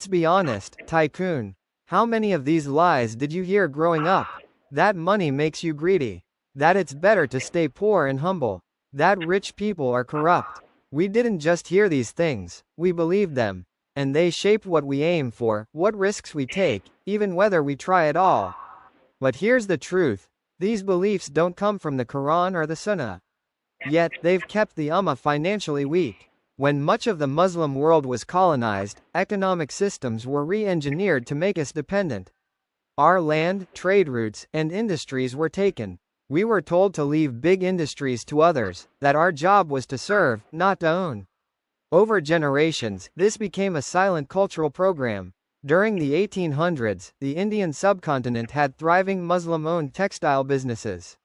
Let's be honest, tycoon. How many of these lies did you hear growing up? That money makes you greedy. That it's better to stay poor and humble. That rich people are corrupt. We didn't just hear these things, we believed them. And they shaped what we aim for, what risks we take, even whether we try at all. But here's the truth. These beliefs don't come from the Quran or the Sunnah. Yet, they've kept the Ummah financially weak. When much of the Muslim world was colonized, economic systems were re-engineered to make us dependent. Our land, trade routes, and industries were taken. We were told to leave big industries to others, that our job was to serve, not to own. Over generations, this became a silent cultural program. During the 1800s, the Indian subcontinent had thriving Muslim-owned textile businesses.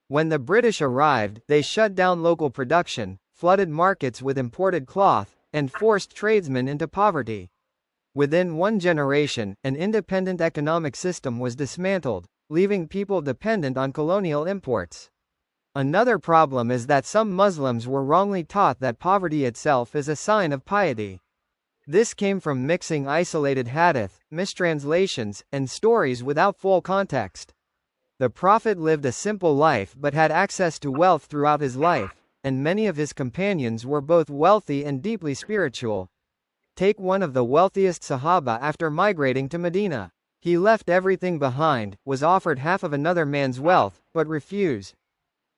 When the British arrived, they shut down local production, flooded markets with imported cloth, and forced tradesmen into poverty. Within one generation, an independent economic system was dismantled, leaving people dependent on colonial imports. Another problem is that some Muslims were wrongly taught that poverty itself is a sign of piety. This came from mixing isolated hadith, mistranslations, and stories without full context. The Prophet lived a simple life but had access to wealth throughout his life, and many of his companions were both wealthy and deeply spiritual. Take one of the wealthiest Sahaba after migrating to Medina. He left everything behind, was offered half of another man's wealth, but refused.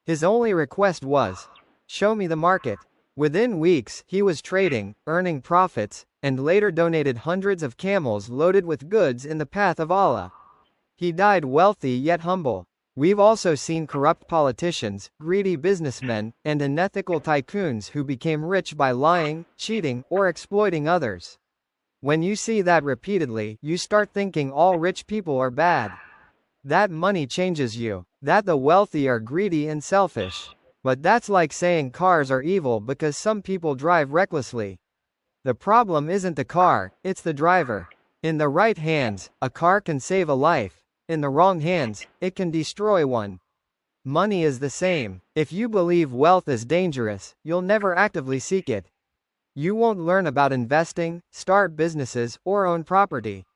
His only request was, "Show me the market." Within weeks, he was trading, earning profits, and later donated hundreds of camels loaded with goods in the path of Allah. He died wealthy yet humble. We've also seen corrupt politicians, greedy businessmen, and unethical tycoons who became rich by lying, cheating, or exploiting others. When you see that repeatedly, you start thinking all rich people are bad. That money changes you, that the wealthy are greedy and selfish. But that's like saying cars are evil because some people drive recklessly. The problem isn't the car, it's the driver. In the right hands, a car can save a life. In the wrong hands, it can destroy one. Money is the same. If you believe wealth is dangerous, you'll never actively seek it. You won't learn about investing, start businesses, or own property.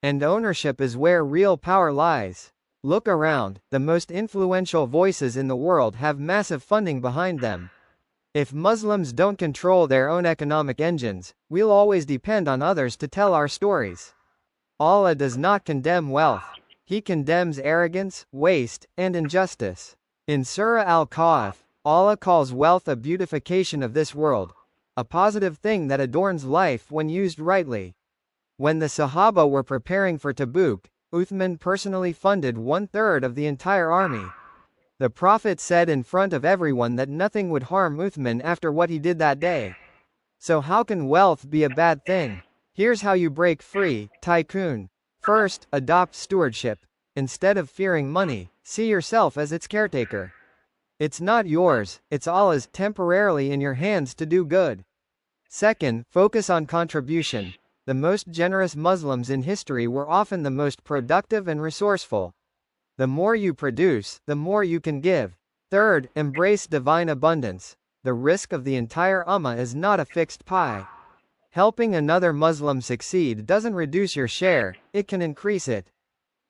And ownership is where real power lies. Look around, the most influential voices in the world have massive funding behind them. If Muslims don't control their own economic engines, we'll always depend on others to tell our stories. Allah does not condemn wealth. He condemns arrogance, waste, and injustice. In Surah Al-Kahf, Allah calls wealth a beautification of this world, a positive thing that adorns life when used rightly. When the Sahaba were preparing for Tabuk, Uthman personally funded 1/3 of the entire army. The Prophet said in front of everyone that nothing would harm Uthman after what he did that day. So how can wealth be a bad thing? Here's how you break free, tycoon. First, adopt stewardship. Instead of fearing money, see yourself as its caretaker. It's not yours, it's Allah's, temporarily in your hands to do good. Second, focus on contribution. The most generous Muslims in history were often the most productive and resourceful. The more you produce, the more you can give. Third, embrace divine abundance. The risk of the entire Ummah is not a fixed pie. Helping another Muslim succeed doesn't reduce your share, it can increase it.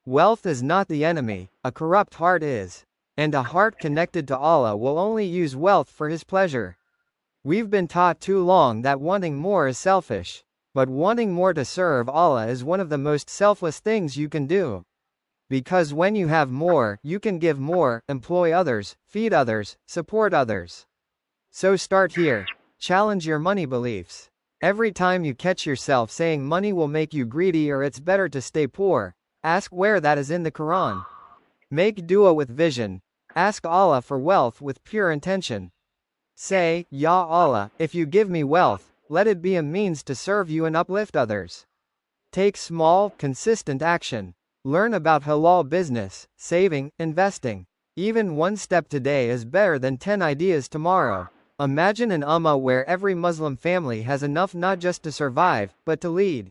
Wealth is not the enemy, a corrupt heart is. And a heart connected to Allah will only use wealth for His pleasure. We've been taught too long that wanting more is selfish. But wanting more to serve Allah is one of the most selfless things you can do. Because when you have more, you can give more, employ others, feed others, support others. So start here. Challenge your money beliefs. Every time you catch yourself saying money will make you greedy or it's better to stay poor, ask where that is in the Quran. Make dua with vision. Ask Allah for wealth with pure intention. Say, Ya Allah, if you give me wealth, let it be a means to serve you and uplift others. Take small, consistent action. Learn about halal business, saving, investing. Even one step today is better than 10 ideas tomorrow. Imagine an ummah where every Muslim family has enough not just to survive, but to lead.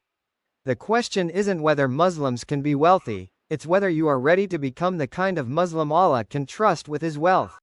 The question isn't whether Muslims can be wealthy, it's whether you are ready to become the kind of Muslim Allah can trust with His wealth.